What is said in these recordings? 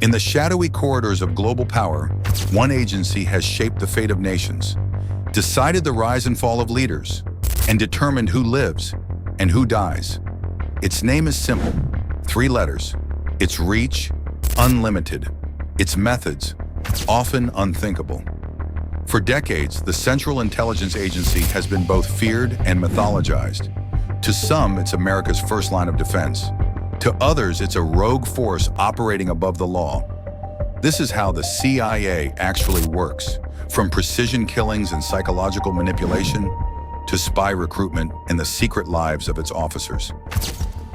In the shadowy corridors of global power, one agency has shaped the fate of nations, decided the rise and fall of leaders, and determined who lives and who dies. Its name is simple, 3 letters. Its reach, unlimited. Its methods, often unthinkable. For decades, the Central Intelligence Agency has been both feared and mythologized. To some, it's America's first line of defense. To others, it's a rogue force operating above the law. This is how the CIA actually works, from precision killings and psychological manipulation to spy recruitment and the secret lives of its officers.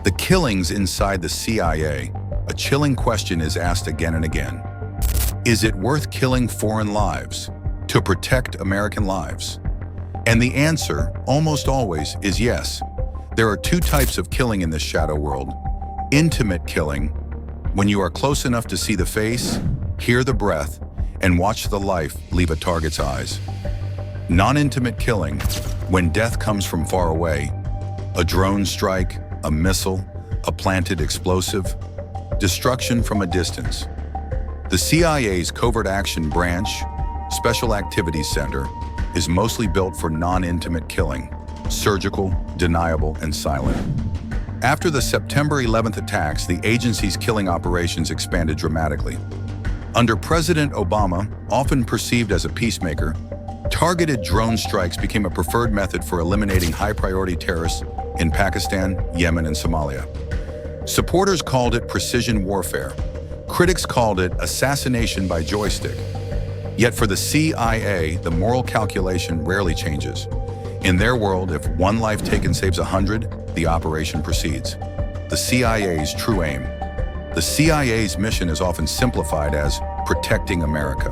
The killings inside the CIA, a chilling question is asked again and again. Is it worth killing foreign lives to protect American lives? And the answer, almost always, is yes. There are 2 types of killing in this shadow world. Intimate killing, when you are close enough to see the face, hear the breath, and watch the life leave a target's eyes. Non-intimate killing, when death comes from far away, a drone strike, a missile, a planted explosive, destruction from a distance. The CIA's Covert Action Branch, Special Activities Center, is mostly built for non-intimate killing, surgical, deniable, and silent. After the September 11th attacks, the agency's killing operations expanded dramatically. Under President Obama, often perceived as a peacemaker, targeted drone strikes became a preferred method for eliminating high-priority terrorists in Pakistan, Yemen, and Somalia. Supporters called it precision warfare. Critics called it assassination by joystick. Yet for the CIA, the moral calculation rarely changes. In their world, if 1 life taken saves 100, the operation proceeds. The CIA's true aim. The CIA's mission is often simplified as protecting America.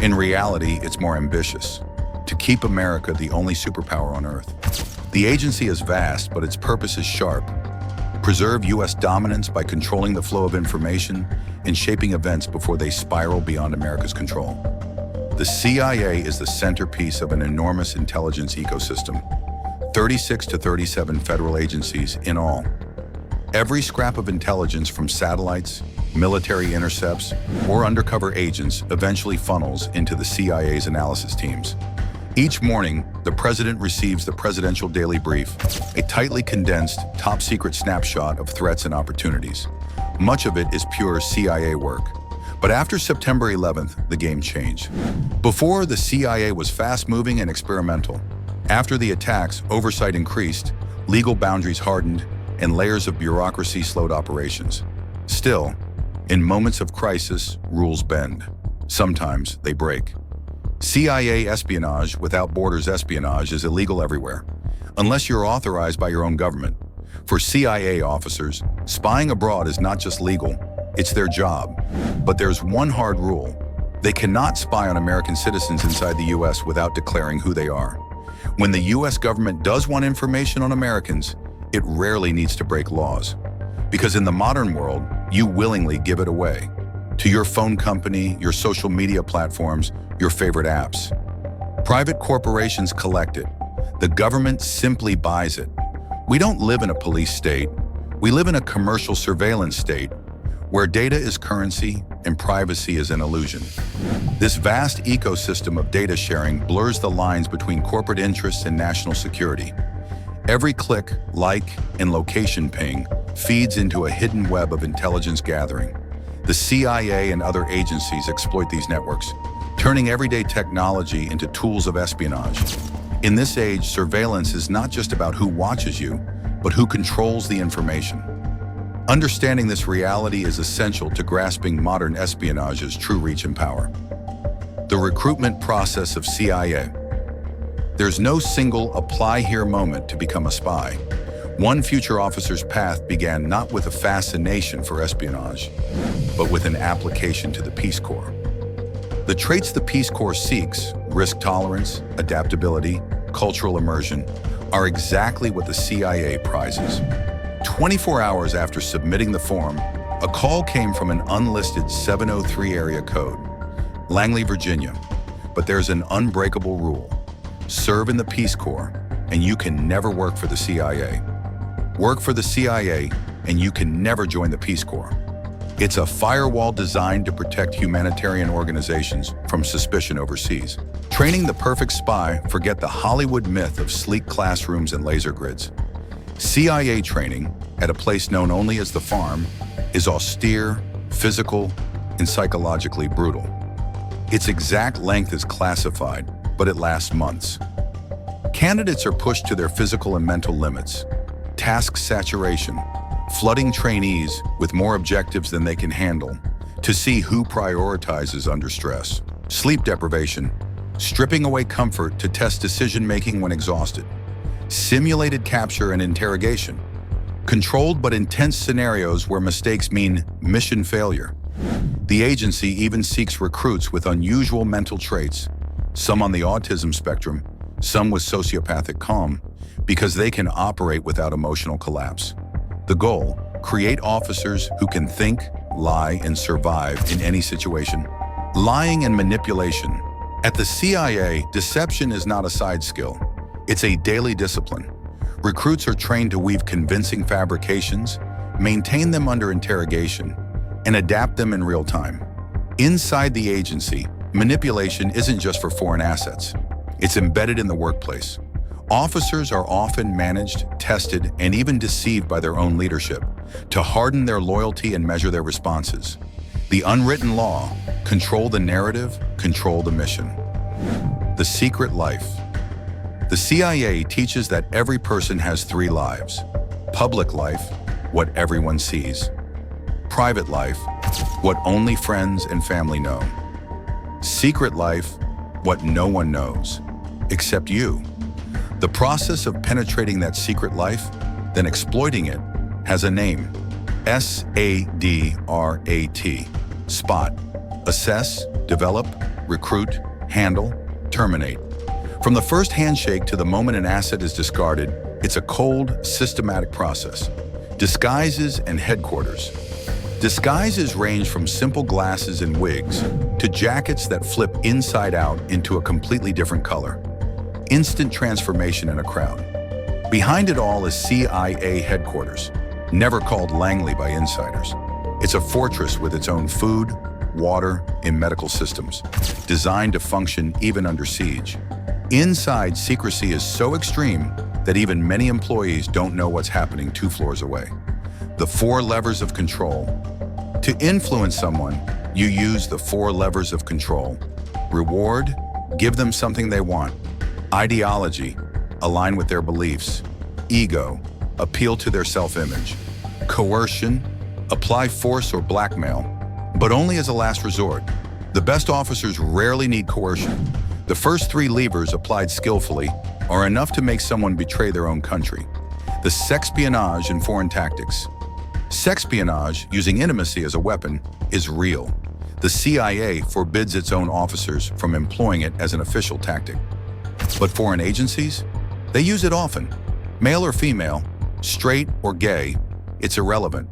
In reality, it's more ambitious: to keep America the only superpower on Earth. The agency is vast, but its purpose is sharp. Preserve U.S. dominance by controlling the flow of information and shaping events before they spiral beyond America's control. The CIA is the centerpiece of an enormous intelligence ecosystem. 36 to 37 federal agencies in all. Every scrap of intelligence from satellites, military intercepts, or undercover agents eventually funnels into the CIA's analysis teams. Each morning, the president receives the Presidential Daily Brief, a tightly condensed, top-secret snapshot of threats and opportunities. Much of it is pure CIA work. But after September 11th, the game changed. Before, the CIA was fast-moving and experimental. After the attacks, oversight increased, legal boundaries hardened, and layers of bureaucracy slowed operations. Still, in moments of crisis, rules bend. Sometimes they break. CIA espionage without borders espionage is illegal everywhere, unless you're authorized by your own government. For CIA officers, spying abroad is not just legal, it's their job. But there's one hard rule. They cannot spy on American citizens inside the US without declaring who they are. When the US government does want information on Americans, it rarely needs to break laws. Because in the modern world, you willingly give it away. To your phone company, your social media platforms, your favorite apps. Private corporations collect it. The government simply buys it. We don't live in a police state. We live in a commercial surveillance state, where data is currency and privacy is an illusion. This vast ecosystem of data sharing blurs the lines between corporate interests and national security. Every click, like, and location ping feeds into a hidden web of intelligence gathering. The CIA and other agencies exploit these networks, turning everyday technology into tools of espionage. In this age, surveillance is not just about who watches you, but who controls the information. Understanding this reality is essential to grasping modern espionage's true reach and power. The recruitment process of CIA. There's no single apply-here moment to become a spy. One future officer's path began not with a fascination for espionage, but with an application to the Peace Corps. The traits the Peace Corps seeks, risk tolerance, adaptability, cultural immersion, are exactly what the CIA prizes. 24 hours after submitting the form, a call came from an unlisted 703 area code, Langley, Virginia. But there's an unbreakable rule. Serve in the Peace Corps, and you can never work for the CIA. Work for the CIA, and you can never join the Peace Corps. It's a firewall designed to protect humanitarian organizations from suspicion overseas. Training the perfect spy, forget the Hollywood myth of sleek classrooms and laser grids. CIA training, at a place known only as the Farm, is austere, physical, and psychologically brutal. Its exact length is classified, but it lasts months. Candidates are pushed to their physical and mental limits. Task saturation, flooding trainees with more objectives than they can handle to see who prioritizes under stress. Sleep deprivation, stripping away comfort to test decision-making when exhausted. Simulated capture and interrogation, controlled but intense scenarios where mistakes mean mission failure. The agency even seeks recruits with unusual mental traits, some on the autism spectrum, some with sociopathic calm, because they can operate without emotional collapse. The goal, create officers who can think, lie, and survive in any situation. Lying and manipulation. At the CIA, deception is not a side skill. It's a daily discipline. Recruits are trained to weave convincing fabrications, maintain them under interrogation, and adapt them in real time. Inside the agency, manipulation isn't just for foreign assets. It's embedded in the workplace. Officers are often managed, tested, and even deceived by their own leadership to harden their loyalty and measure their responses. The unwritten law: control the narrative, control the mission. The secret life. The CIA teaches that every person has three lives. Public life, what everyone sees. Private life, what only friends and family know. Secret life, what no one knows, except you. The process of penetrating that secret life, then exploiting it, has a name. SADRAT. SPOT. Assess, develop, recruit, handle, terminate. From the first handshake to the moment an asset is discarded, it's a cold, systematic process. Disguises and headquarters. Disguises range from simple glasses and wigs to jackets that flip inside out into a completely different color. Instant transformation in a crowd. Behind it all is CIA headquarters, never called Langley by insiders. It's a fortress with its own food, water, and medical systems, designed to function even under siege. Inside, secrecy is so extreme that even many employees don't know what's happening 2 floors away. The 4 levers of control. To influence someone, you use the 4 levers of control. Reward, give them something they want. Ideology, align with their beliefs. Ego, appeal to their self-image. Coercion, apply force or blackmail, but only as a last resort. The best officers rarely need coercion. The first 3 levers applied skillfully are enough to make someone betray their own country. The sexpionage and foreign tactics. Sexpionage, using intimacy as a weapon, is real. The CIA forbids its own officers from employing it as an official tactic. But foreign agencies? They use it often. Male or female, straight or gay, it's irrelevant.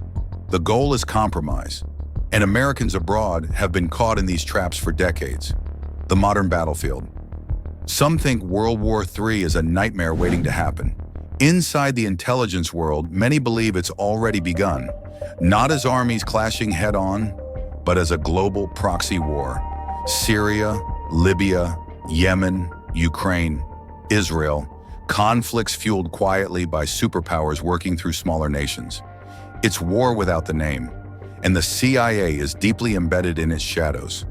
The goal is compromise. And Americans abroad have been caught in these traps for decades. The modern battlefield. Some think World War III is a nightmare waiting to happen. Inside the intelligence world, many believe it's already begun, not as armies clashing head-on, but as a global proxy war. Syria, Libya, Yemen, Ukraine, Israel, conflicts fueled quietly by superpowers working through smaller nations. It's war without the name, and the CIA is deeply embedded in its shadows.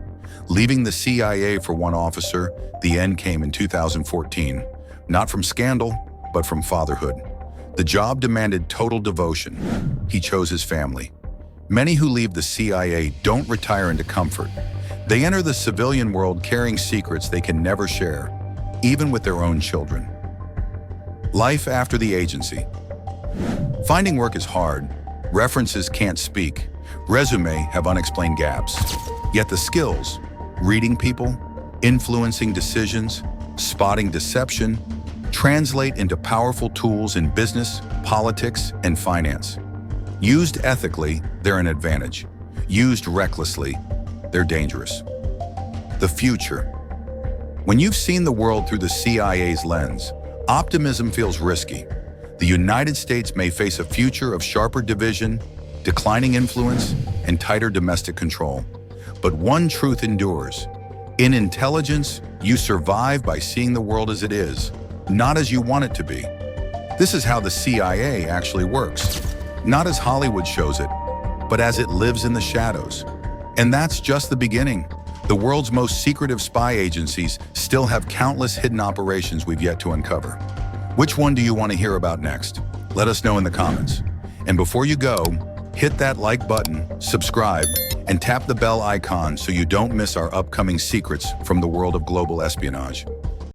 Leaving the CIA for one officer, the end came in 2014, not from scandal, but from fatherhood. The job demanded total devotion. He chose his family. Many who leave the CIA don't retire into comfort. They enter the civilian world carrying secrets they can never share, even with their own children. Life after the agency. Finding work is hard. References can't speak. Resumes have unexplained gaps. Yet the skills, reading people, influencing decisions, spotting deception, translate into powerful tools in business, politics, and finance. Used ethically, they're an advantage. Used recklessly, they're dangerous. The future. When you've seen the world through the CIA's lens, optimism feels risky. The United States may face a future of sharper division, declining influence, and tighter domestic control. But one truth endures. In intelligence, you survive by seeing the world as it is, not as you want it to be. This is how the CIA actually works. Not as Hollywood shows it, but as it lives in the shadows. And that's just the beginning. The world's most secretive spy agencies still have countless hidden operations we've yet to uncover. Which one do you want to hear about next? Let us know in the comments. And before you go, hit that like button, subscribe, and tap the bell icon so you don't miss our upcoming secrets from the world of global espionage.